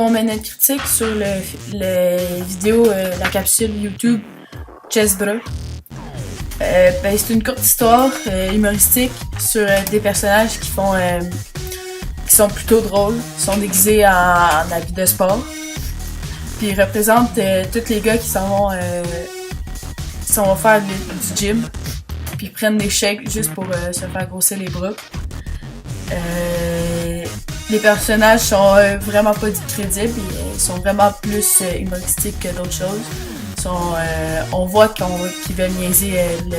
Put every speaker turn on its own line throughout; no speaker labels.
Pour mes notes critiques sur le vidéo, la capsule YouTube Chessbra, c'est une courte histoire humoristique sur des personnages qui sont plutôt drôles, qui sont déguisés en habits de sport. Puis ils représentent tous les gars qui s'en vont faire du gym, puis ils prennent des shakes juste pour se faire grossir les bras. Les personnages sont vraiment pas crédibles, ils sont vraiment plus humoristiques que d'autres choses. On voit qu'ils veulent niaiser le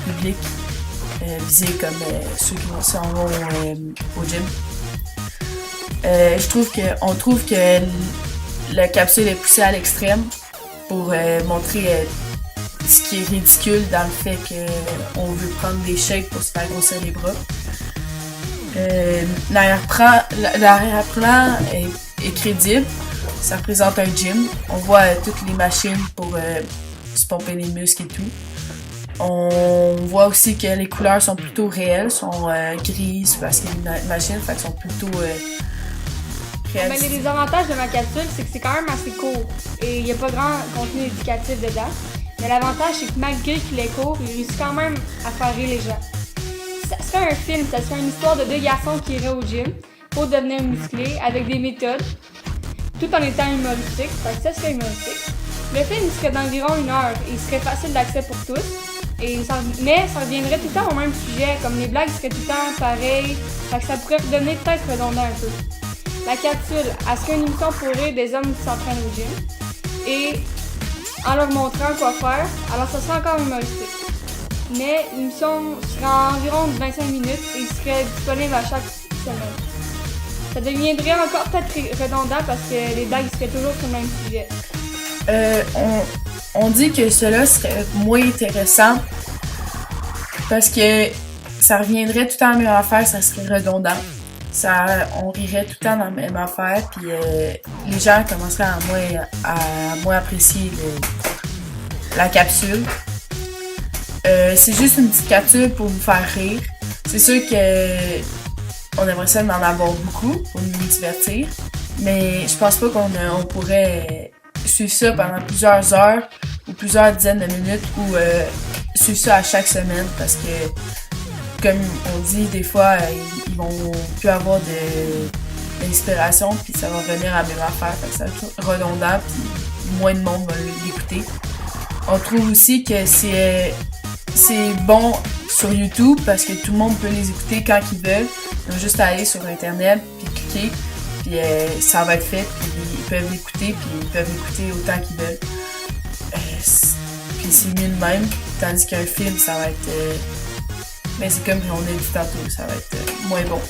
public visé comme ceux qui s'en vont au gym. On trouve que la capsule est poussée à l'extrême pour montrer ce qui est ridicule dans le fait qu'on veut prendre des shakes pour se faire grossir les bras. L'arrière-plan est crédible. Ça représente un gym. On voit toutes les machines pour se pomper les muscles et tout. On voit aussi que les couleurs sont plutôt réelles, sont grises parce qu'il y a une machine, fait qu'elles sont plutôt réalistes.
Mais les avantages de ma capsule, c'est que c'est quand même assez court et il n'y a pas grand contenu éducatif dedans. Mais l'avantage, c'est que malgré qu'il est court, il réussit quand même à faire rire les gens. Ça serait un film, ça serait une histoire de deux garçons qui iraient au gym pour devenir musclés avec des méthodes, tout en étant humoristique, ça serait humoristique. Le film il serait d'environ 1 heure et il serait facile d'accès pour tous, mais ça reviendrait tout le temps au même sujet, comme les blagues seraient tout le temps pareilles, ça pourrait devenir peut-être redondant un peu. La capsule, elle serait une émission pour rire des hommes qui s'entraînent au gym et en leur montrant quoi faire, alors ça serait encore humoristique. Mais l'émission serait environ 25 minutes et serait disponible à chaque semaine. Ça deviendrait encore peut-être redondant parce que les blagues seraient toujours sur le même sujet.
On dit que cela serait moins intéressant parce que ça reviendrait tout le temps à la même affaire, ça serait redondant. On rirait tout le temps dans la même affaire, puis les gens commenceraient à moins apprécier la capsule. C'est juste une petite capsule pour nous faire rire. C'est sûr que on aimerait ça d'en avoir beaucoup pour nous divertir, mais je pense pas qu'on pourrait suivre ça pendant plusieurs heures ou plusieurs dizaines de minutes ou suivre ça à chaque semaine parce que, comme on dit, des fois, ils vont plus avoir d'inspiration puis ça va revenir à la même affaire, fait que ça va être redondant puis moins de monde va l'écouter. On trouve aussi que c'est bon sur YouTube parce que tout le monde peut les écouter quand ils veulent. Ils ont juste à aller sur internet puis cliquer puis ça va être fait puis ils peuvent l'écouter puis ils peuvent l'écouter autant qu'ils veulent. Puis c'est mieux de même, tandis qu'un film ça va être mais c'est comme on a dit tantôt, ça va être moins bon.